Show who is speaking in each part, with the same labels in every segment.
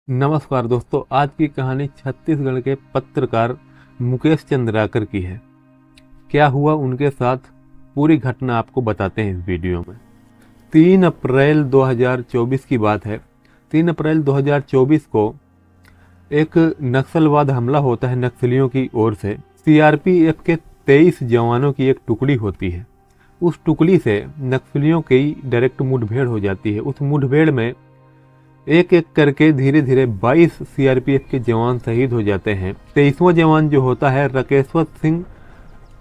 Speaker 1: नमस्कार दोस्तों, आज की कहानी छत्तीसगढ़ के पत्रकार मुकेश चंद्राकर की है। क्या हुआ उनके साथ, पूरी घटना आपको बताते हैं इस वीडियो में। 3 अप्रैल 2024 की बात है। 3 अप्रैल 2024 को एक नक्सलवाद हमला होता है नक्सलियों की ओर से। सीआरपीएफ के 23 जवानों की एक टुकड़ी होती है। उस टुकड़ी से नक्सलियों की डायरेक्ट मुठभेड़ हो जाती है। उस मुठभेड़ में एक एक करके धीरे धीरे 22 सीआरपीएफ के जवान शहीद हो जाते हैं। 23वां जवान जो होता है राकेश्वर सिंह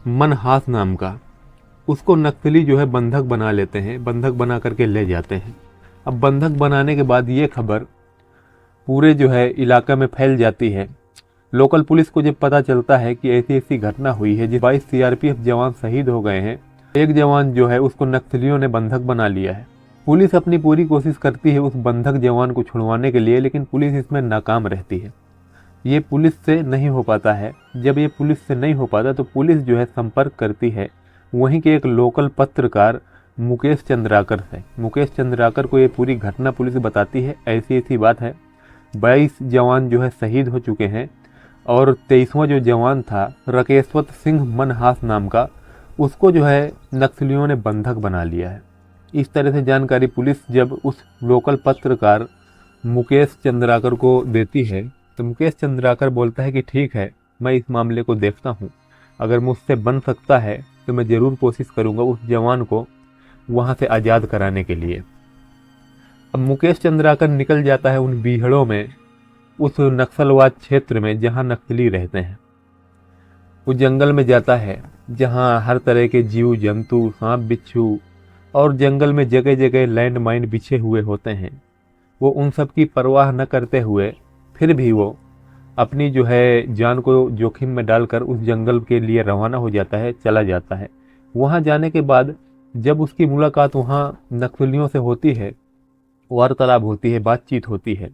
Speaker 1: मनहास नाम का, उसको नक्सली जो है बंधक बना लेते हैं, बंधक बना करके ले जाते हैं। अब बंधक बनाने के बाद ये खबर पूरे जो है इलाका में फैल जाती है। लोकल पुलिस को जब पता चलता है कि ऐसी ऐसी घटना हुई है, जिस 22 सीआरपीएफ जवान शहीद हो गए हैं, एक जवान जो है उसको नक्सलियों ने बंधक बना लिया है। पुलिस अपनी पूरी कोशिश करती है उस बंधक जवान को छुड़वाने के लिए, लेकिन पुलिस इसमें नाकाम रहती है। ये पुलिस से नहीं हो पाता है। जब ये पुलिस से नहीं हो पाता तो पुलिस जो है संपर्क करती है वहीं के एक लोकल पत्रकार मुकेश चंद्राकर से। मुकेश चंद्राकर को ये पूरी घटना पुलिस बताती है, ऐसी ऐसी बात है, 22 जवान जो है शहीद हो चुके हैं और 23वां जो जवान था राकेश्वर सिंह मनहास नाम का, उसको जो है नक्सलियों ने बंधक बना लिया है। इस तरह से जानकारी पुलिस जब उस लोकल पत्रकार मुकेश चंद्राकर को देती है तो मुकेश चंद्राकर बोलता है कि ठीक है, मैं इस मामले को देखता हूँ, अगर मुझसे बन सकता है तो मैं ज़रूर कोशिश करूँगा उस जवान को वहाँ से आज़ाद कराने के लिए। अब मुकेश चंद्राकर निकल जाता है उन बीहड़ों में, उस नक्सलवाद क्षेत्र में जहाँ नक्सली रहते हैं। वो जंगल में जाता है जहाँ हर तरह के जीव जंतु, सांप बिच्छू और जंगल में जगह जगह लैंड माइन बिछे हुए होते हैं। वो उन सब की परवाह न करते हुए फिर भी वो अपनी जो है जान को जोखिम में डालकर उस जंगल के लिए रवाना हो जाता है, चला जाता है। वहाँ जाने के बाद जब उसकी मुलाकात वहाँ नक्सलियों से होती है, वार्तालाप होती है, बातचीत होती है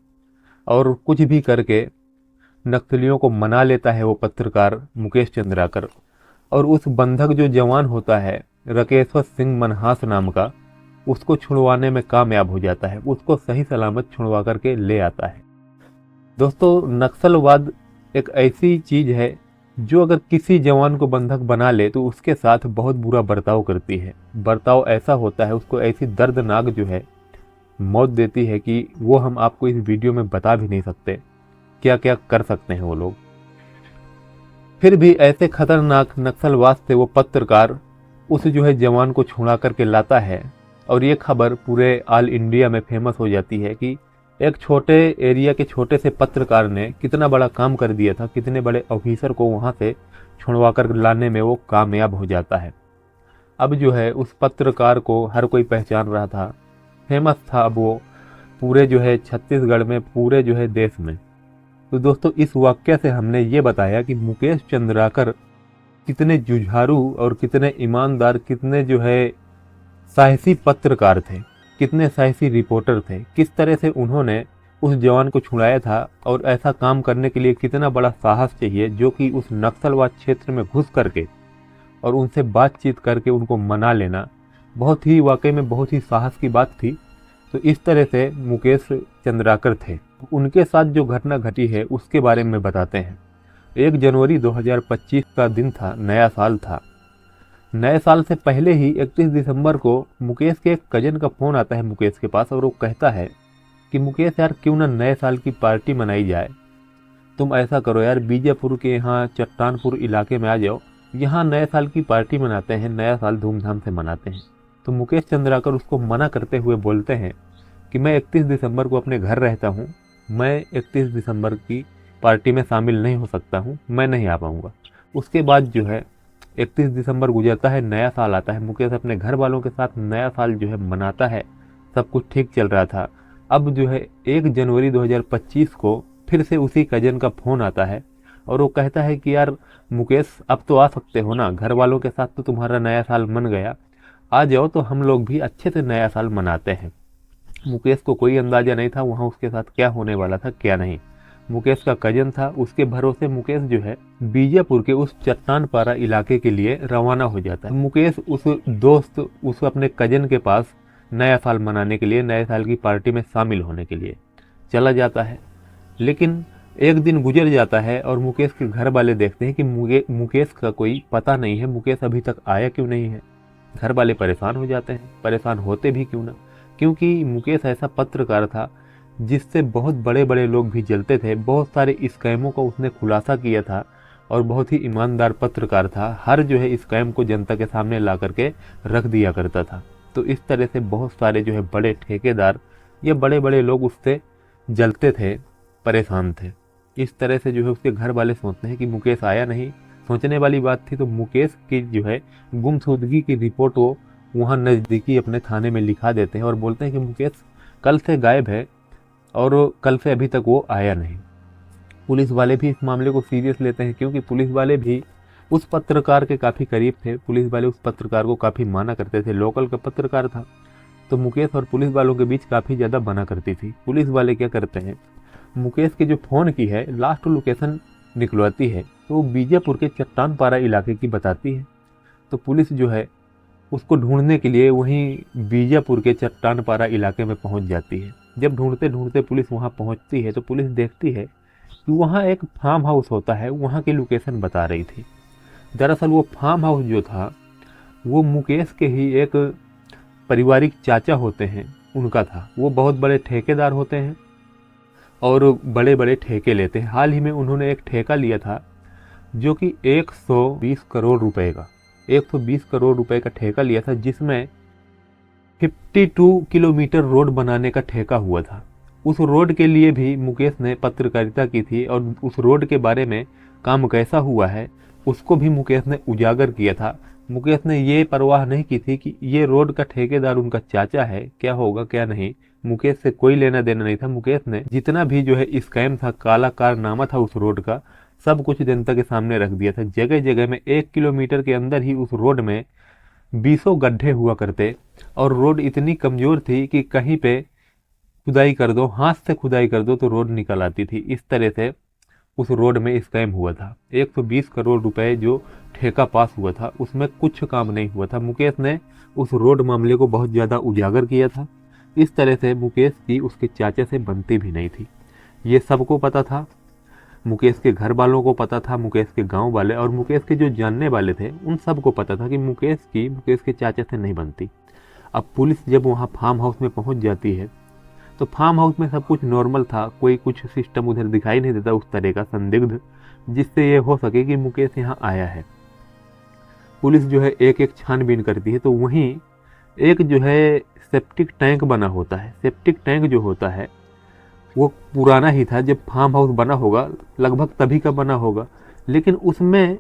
Speaker 1: और कुछ भी करके नक्सलियों को मना लेता है वो पत्रकार मुकेश चंद्राकर। और उस बंधक जो जवान होता है राकेश्वर सिंह मनहास नाम का, उसको छुड़वाने में कामयाब हो जाता है, उसको सही सलामत छुड़वा करके ले आता है। दोस्तों, नक्सलवाद एक ऐसी चीज है जो अगर किसी जवान को बंधक बना ले तो उसके साथ बहुत बुरा बर्ताव करती है। बर्ताव ऐसा होता है, उसको ऐसी दर्दनाक जो है मौत देती है कि वो हम आपको इस वीडियो में बता भी नहीं सकते क्या क्या कर सकते हैं वो लोग। फिर भी ऐसे खतरनाक नक्सलवाद से वो पत्रकार उस जो है जवान को छुड़ा करके लाता है और ये खबर पूरे ऑल इंडिया में फेमस हो जाती है कि एक छोटे एरिया के छोटे से पत्रकार ने कितना बड़ा काम कर दिया था, कितने बड़े ऑफिसर को वहाँ से छुड़वा कर लाने में वो कामयाब हो जाता है। अब जो है उस पत्रकार को हर कोई पहचान रहा था, फेमस था अब वो पूरे जो है छत्तीसगढ़ में, पूरे जो है देश में। तो दोस्तों, इस वाक्य से हमने ये बताया कि मुकेश चंद्राकर कितने जुझारू और कितने ईमानदार, कितने जो है साहसी पत्रकार थे, कितने साहसी रिपोर्टर थे, किस तरह से उन्होंने उस जवान को छुड़ाया था और ऐसा काम करने के लिए कितना बड़ा साहस चाहिए, जो कि उस नक्सलवाद क्षेत्र में घुस करके और उनसे बातचीत करके उनको मना लेना बहुत ही, वाकई में बहुत ही साहस की बात थी। तो इस तरह से मुकेश चंद्राकर थे। उनके साथ जो घटना घटी है उसके बारे में बताते हैं। 1 जनवरी 2025 का दिन था, नया साल था। नए साल से पहले ही 31 दिसंबर को मुकेश के एक कजन का फ़ोन आता है मुकेश के पास और वो कहता है कि मुकेश यार, क्यों ना नए साल की पार्टी मनाई जाए। तुम ऐसा करो यार, बीजापुर के यहाँ चट्टानपुर इलाके में आ जाओ, यहाँ नए साल की पार्टी मनाते हैं, नया साल धूमधाम से मनाते हैं। तो मुकेश चंद्राकर उसको मना करते हुए बोलते हैं कि मैं 31 दिसंबर को अपने घर रहता हूँ, मैं 31 दिसंबर की पार्टी में शामिल नहीं हो सकता हूँ, मैं नहीं आ पाऊँगा। उसके बाद जो है 31 दिसंबर गुजरता है, नया साल आता है। मुकेश अपने घर वालों के साथ नया साल जो है मनाता है, सब कुछ ठीक चल रहा था। अब जो है 1 जनवरी 2025 को फिर से उसी कजन का फ़ोन आता है और वो कहता है कि यार मुकेश, अब तो आ सकते हो ना, घर वालों के साथ तो तुम्हारा नया साल मन गया, आ जाओ तो हम लोग भी अच्छे से नया साल मनाते हैं। मुकेश को कोई अंदाज़ा नहीं था वहाँ उसके साथ क्या होने वाला था, क्या नहीं। मुकेश का कजन था, उसके भरोसे मुकेश जो है बीजापुर के उस चट्टानपारा इलाके के लिए रवाना हो जाता है। मुकेश उस दोस्त, उस अपने कजन के पास नया साल मनाने के लिए, नए साल की पार्टी में शामिल होने के लिए चला जाता है। लेकिन एक दिन गुजर जाता है और मुकेश के घर वाले देखते हैं कि मुकेश का कोई पता नहीं है, मुकेश अभी तक आया क्यों नहीं है। घर वाले परेशान हो जाते हैं, परेशान होते भी क्यों ना, क्योंकि मुकेश ऐसा पत्रकार था जिससे बहुत बड़े बड़े लोग भी जलते थे। बहुत सारे स्कैमों का उसने खुलासा किया था और बहुत ही ईमानदार पत्रकार था। हर जो है स्कैम को जनता के सामने ला करके रख दिया करता था। तो इस तरह से बहुत सारे जो है बड़े ठेकेदार या बड़े बड़े लोग उससे जलते थे, परेशान थे। इस तरह से जो है उसके घर वाले सोचते हैं कि मुकेश आया नहीं। सोचने वाली बात थी। तो मुकेश की जो है गुमशुदगी की रिपोर्ट वो वहाँ नज़दीकी अपने थाने में लिखा देते हैं और बोलते हैं कि मुकेश कल से गायब है और कल से अभी तक वो आया नहीं। पुलिस वाले भी इस मामले को सीरियस लेते हैं, क्योंकि पुलिस वाले भी उस पत्रकार के काफ़ी करीब थे। पुलिस वाले उस पत्रकार को काफ़ी माना करते थे, लोकल का पत्रकार था। तो मुकेश और पुलिस वालों के बीच काफ़ी ज़्यादा बना करती थी। पुलिस वाले क्या करते हैं, मुकेश के जो फ़ोन की है लास्ट लोकेशन निकलवाती है, तो वो बीजापुर के चट्टानपारा इलाके की बताती है। तो पुलिस जो है उसको ढूंढने के लिए वहीं बीजापुर के चट्टानपारा इलाके में पहुंच जाती है। जब ढूंढते ढूंढते पुलिस वहां पहुंचती है तो पुलिस देखती है कि वहां एक फार्म हाउस होता है, वहां की लोकेशन बता रही थी। दरअसल वो फार्म हाउस जो था वो मुकेश के ही एक पारिवारिक चाचा होते हैं, उनका था। वो बहुत बड़े ठेकेदार होते हैं और बड़े बड़े ठेके लेते हैं। हाल ही में उन्होंने एक ठेका लिया था जो कि 120 करोड़ रुपए का 120 करोड़ रुपए का ठेका लिया था, जिसमें 52 किलोमीटर रोड बनाने का ठेका हुआ था। उस रोड के लिए भी मुकेश ने पत्रकारिता की थी और उस रोड के बारे में काम कैसा हुआ है उसको भी मुकेश ने उजागर किया था। मुकेश ने ये परवाह नहीं की थी कि ये रोड का ठेकेदार उनका चाचा है, क्या होगा क्या नहीं। मुकेश से कोई लेना देना नहीं था। मुकेश ने जितना भी जो है स्कैम था, काला कारनामा था उस रोड का, सब कुछ जनता के सामने रख दिया था। जगह जगह में 1 किलोमीटर के अंदर ही उस रोड में 20 गड्ढे हुआ करते और रोड इतनी कमजोर थी कि कहीं पे खुदाई कर दो, हाथ से खुदाई कर दो तो रोड निकल आती थी। इस तरह से उस रोड में स्कैम हुआ था। 120 करोड़ रुपए जो ठेका पास हुआ था उसमें कुछ काम नहीं हुआ था। मुकेश ने उस रोड मामले को बहुत ज़्यादा उजागर किया था। इस तरह से मुकेश की उसके चाचा से बनती भी नहीं थी। ये सबको पता था, मुकेश के घर वालों को पता था, मुकेश के गांव वाले और मुकेश के जो जानने वाले थे उन सबको पता था कि मुकेश के चाचा से नहीं बनती। अब पुलिस जब वहाँ फार्म हाउस में पहुँच जाती है तो फार्म हाउस में सब कुछ नॉर्मल था, कोई कुछ सिस्टम उधर दिखाई नहीं देता उस तरह का संदिग्ध जिससे ये हो सके कि मुकेश यहाँ आया है। पुलिस जो है एक एक छानबीन करती है। तो वहीं एक जो है सेप्टिक टैंक बना होता है। सेप्टिक टैंक जो होता है वो पुराना ही था, जब फार्म हाउस बना होगा लगभग तभी का बना होगा, लेकिन उसमें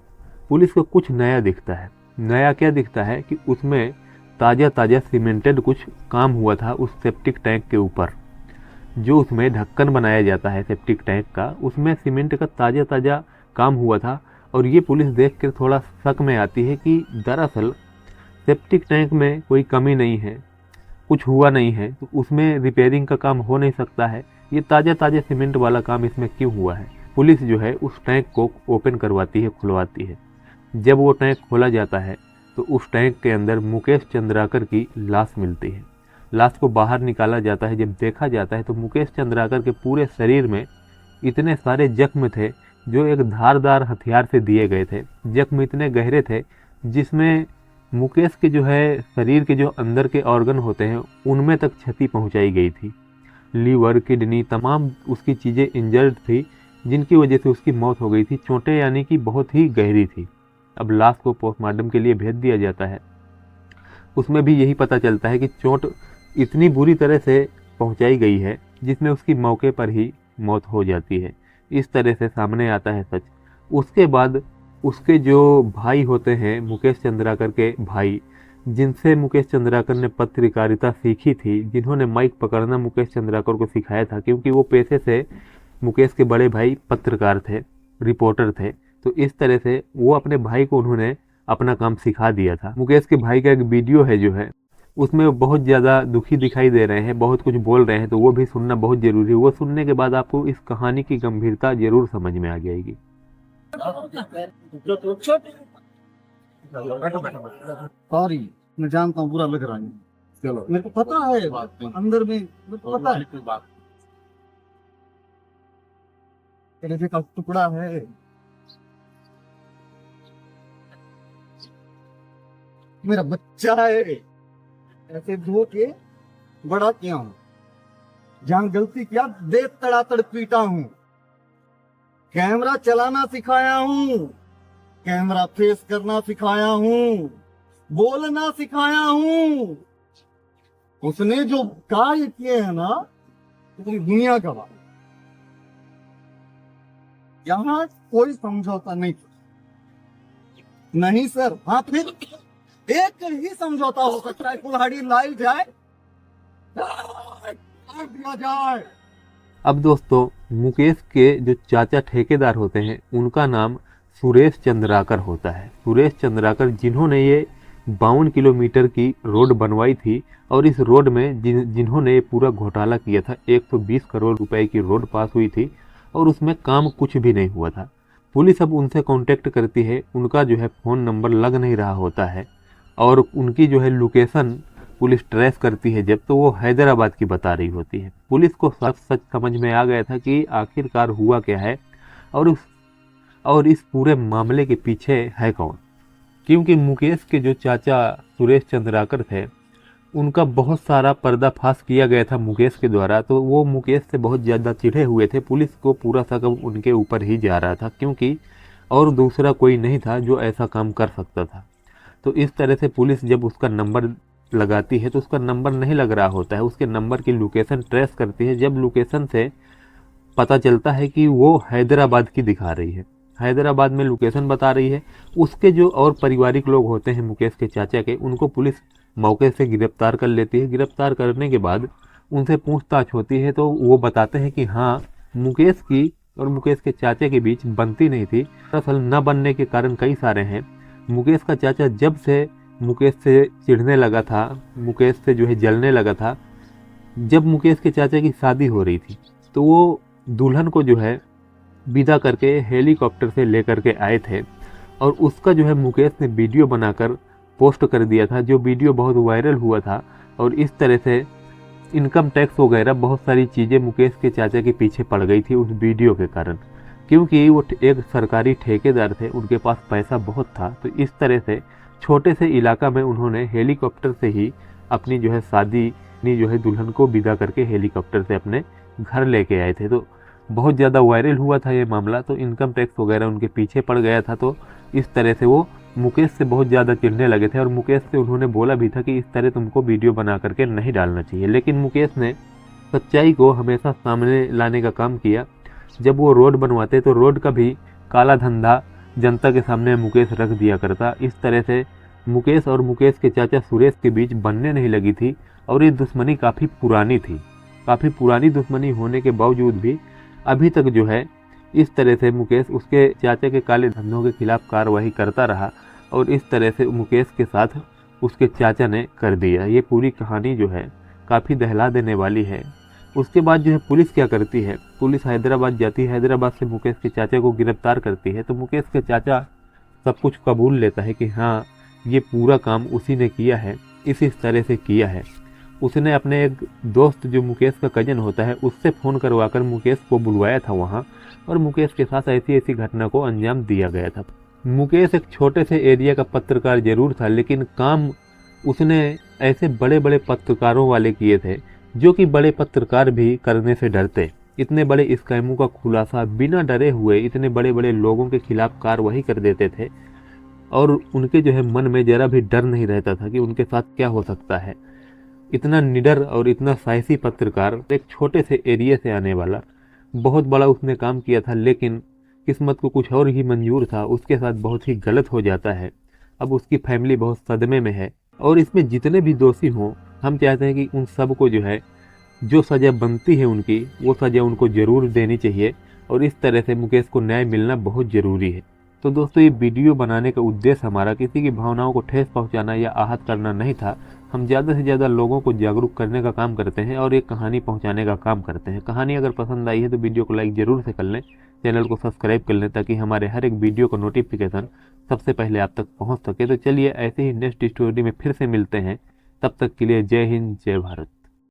Speaker 1: पुलिस को कुछ नया दिखता है। नया क्या दिखता है कि उसमें ताज़ा ताज़ा सीमेंटेड कुछ काम हुआ था उस सेप्टिक टैंक के ऊपर। जो उसमें ढक्कन बनाया जाता है सेप्टिक टैंक का, उसमें सीमेंट का ताज़ा ताज़ा काम हुआ था। और ये पुलिस देख कर थोड़ा शक में आती है कि दरअसल सेप्टिक टैंक में कोई कमी नहीं है, कुछ हुआ नहीं है, तो उसमें रिपेयरिंग का काम हो नहीं सकता है। ये ताज़ा ताज़ा सीमेंट वाला काम इसमें क्यों हुआ है। पुलिस जो है उस टैंक को ओपन करवाती है, खुलवाती है। जब वो टैंक खोला जाता है तो उस टैंक के अंदर मुकेश चंद्राकर की लाश मिलती है। लाश को बाहर निकाला जाता है। जब देखा जाता है तो मुकेश चंद्राकर के पूरे शरीर में इतने सारे जख्म थे जो एक धारदार हथियार से दिए गए थे। जख्म इतने गहरे थे जिसमें मुकेश के जो है शरीर के जो अंदर के ऑर्गन होते हैं उनमें तक क्षति पहुंचाई गई थी। लीवर, किडनी, तमाम उसकी चीज़ें इंजर्ड थी, जिनकी वजह से उसकी मौत हो गई थी। चोटें यानी कि बहुत ही गहरी थी। अब लाश को पोस्टमार्टम के लिए भेज दिया जाता है। उसमें भी यही पता चलता है कि चोट इतनी बुरी तरह से पहुंचाई गई है जिसमें उसकी मौके पर ही मौत हो जाती है। इस तरह से सामने आता है सच। उसके बाद उसके जो भाई होते हैं, मुकेश चंद्राकर के भाई, जिनसे मुकेश चंद्राकर ने पत्रकारिता सीखी थी, जिन्होंने माइक पकड़ना मुकेश चंद्राकर को सिखाया था, क्योंकि वो पेशे से मुकेश के बड़े भाई पत्रकार थे, रिपोर्टर थे। तो इस तरह से वो अपने भाई को उन्होंने अपना काम सिखा दिया था। मुकेश के भाई का एक वीडियो है जो है उसमें वो बहुत ज़्यादा दुखी दिखाई दे रहे हैं, बहुत कुछ बोल रहे हैं, तो वो भी सुनना बहुत ज़रूरी है। वो सुनने के बाद आपको इस कहानी की गंभीरता जरूर समझ में आ जाएगी।
Speaker 2: सॉरी, मैं जानता हूँ, बुरा लग रहा है। चलो, मेरे को पता है ये बात, अंदर में मेरे को पता है। कलेजे का टुकड़ा है। मेरा बच्चा है। ऐसे धो के बड़ा किया हूं। जहां गलती किया दे तड़ातड़ पीटा हूं। कैमरा चलाना सिखाया हूं। कैमरा फेस करना सिखाया हूं। बोलना सिखाया हूं। उसने जो कार्य किए हैं ना, पूरी दुनिया का बात। यहां कोई समझौता नहीं। नहीं सर। हाँ, फिर एक ही समझौता हो सकता है। कुल्हाड़ी लाई जाए, काट दिया जाए।
Speaker 1: अब दोस्तों, मुकेश के जो चाचा ठेकेदार होते हैं उनका नाम सुरेश चंद्राकर होता है। सुरेश चंद्राकर जिन्होंने ये 52 किलोमीटर की रोड बनवाई थी और इस रोड में जिन्होंने ये पूरा घोटाला किया था, 120 करोड़ रुपए की रोड पास हुई थी और उसमें काम कुछ भी नहीं हुआ था। पुलिस अब उनसे कांटेक्ट करती है, उनका जो है फ़ोन नंबर लग नहीं रहा होता है और उनकी जो है लोकेशन पुलिस ट्रेस करती है जब, तो वो हैदराबाद की बता रही होती है। पुलिस को सच समझ में आ गया था कि आखिरकार हुआ क्या है और इस पूरे मामले के पीछे है कौन। क्योंकि मुकेश के जो चाचा सुरेश चंद्राकर थे उनका बहुत सारा पर्दाफाश किया गया था मुकेश के द्वारा, तो वो मुकेश से बहुत ज़्यादा चिढ़े हुए थे। पुलिस को पूरा शक उनके ऊपर ही जा रहा था क्योंकि और दूसरा कोई नहीं था जो ऐसा काम कर सकता था। तो इस तरह से पुलिस जब उसका नंबर लगाती है तो उसका नंबर नहीं लग रहा होता है, उसके नंबर की लोकेशन ट्रेस करती है। जब लोकेशन से पता चलता है कि वो हैदराबाद की दिखा रही है, हैदराबाद में लोकेशन बता रही है, उसके जो और पारिवारिक लोग होते हैं मुकेश के चाचा के, उनको पुलिस मौके से गिरफ्तार कर लेती है। गिरफ्तार करने के बाद उनसे पूछताछ होती है तो वो बताते हैं कि हाँ, मुकेश की और मुकेश के चाचा के बीच बनती नहीं थी। दरअसल न बनने के कारण कई सारे हैं। मुकेश का चाचा जब से मुकेश से चिढ़ने लगा था, मुकेश से जो है जलने लगा था, जब मुकेश के चाचा की शादी हो रही थी तो वो दुल्हन को जो है विदा करके हेलीकॉप्टर से लेकर के आए थे और उसका जो है मुकेश ने वीडियो बनाकर पोस्ट कर दिया था, जो वीडियो बहुत वायरल हुआ था। और इस तरह से इनकम टैक्स वगैरह बहुत सारी चीज़ें मुकेश के चाचा के पीछे पड़ गई थी उस वीडियो के कारण, क्योंकि वो एक सरकारी ठेकेदार थे, उनके पास पैसा बहुत था। तो इस तरह से छोटे से इलाका में उन्होंने हेलीकॉप्टर से ही अपनी जो है शादी जो है दुल्हन को विदा करके हेलीकॉप्टर से अपने घर लेके आए थे। तो बहुत ज़्यादा वायरल हुआ था ये मामला, तो इनकम टैक्स वगैरह उनके पीछे पड़ गया था। तो इस तरह से वो मुकेश से बहुत ज़्यादा चिढ़ने लगे थे और मुकेश से उन्होंने बोला भी था कि इस तरह तुमको वीडियो बना करके नहीं डालना चाहिए। लेकिन मुकेश ने सच्चाई को हमेशा सामने लाने का काम किया। जब वो रोड बनवाते तो रोड का भी काला धंधा जनता के सामने मुकेश रख दिया करता। इस तरह से मुकेश और मुकेश के चाचा सुरेश के बीच बनने नहीं लगी थी और ये दुश्मनी काफ़ी पुरानी थी। काफ़ी पुरानी दुश्मनी होने के बावजूद भी अभी तक जो है इस तरह से मुकेश उसके चाचा के काले धंधों के खिलाफ कार्रवाई करता रहा और इस तरह से मुकेश के साथ उसके चाचा ने कर दिया। ये पूरी कहानी जो है काफ़ी दहला देने वाली है। उसके बाद जो है पुलिस क्या करती है, पुलिस हैदराबाद जाती है, हैदराबाद से मुकेश के चाचा को गिरफ्तार करती है। तो मुकेश के चाचा सब कुछ कबूल लेता है कि हाँ, ये पूरा काम उसी ने किया है, इस तरह से किया है। उसने अपने एक दोस्त जो मुकेश का कजन होता है उससे फ़ोन करवाकर मुकेश को बुलवाया था वहाँ, और मुकेश के साथ ऐसी ऐसी घटना को अंजाम दिया गया था। मुकेश एक छोटे से एरिया का पत्रकार जरूर था, लेकिन काम उसने ऐसे बड़े बड़े पत्रकारों वाले किए थे जो कि बड़े पत्रकार भी करने से डरते। इतने बड़े स्कैमों का खुलासा बिना डरे हुए इतने बड़े बड़े लोगों के खिलाफ कार्रवाई कर देते थे और उनके जो है मन में जरा भी डर नहीं रहता था कि उनके साथ क्या हो सकता है। इतना निडर और इतना साहसी पत्रकार, एक छोटे से एरिया से आने वाला, बहुत बड़ा उसने काम किया था, लेकिन किस्मत को कुछ और ही मंजूर था। उसके साथ बहुत ही गलत हो जाता है। अब उसकी फैमिली बहुत सदमे में है और इसमें जितने भी दोषी हों, हम चाहते हैं कि उन सब को जो है जो सज़ा बनती है उनकी, वो सज़ा उनको ज़रूर देनी चाहिए और इस तरह से मुकेश को न्याय मिलना बहुत ज़रूरी है। तो दोस्तों, ये वीडियो बनाने का उद्देश्य हमारा किसी की भावनाओं को ठेस पहुंचाना या आहत करना नहीं था। हम ज़्यादा से ज़्यादा लोगों को जागरूक करने का काम करते हैं और एक कहानी पहुंचाने का काम करते हैं। कहानी अगर पसंद आई है तो वीडियो को लाइक ज़रूर से कर लें, चैनल को सब्सक्राइब कर लें ताकि हमारे हर एक वीडियो का नोटिफिकेशन सबसे पहले आप तक पहुँच सके। तो चलिए, ऐसे ही नेक्स्ट स्टोरी में फिर से मिलते हैं। तब तक के लिए जय हिंद, जय भारत।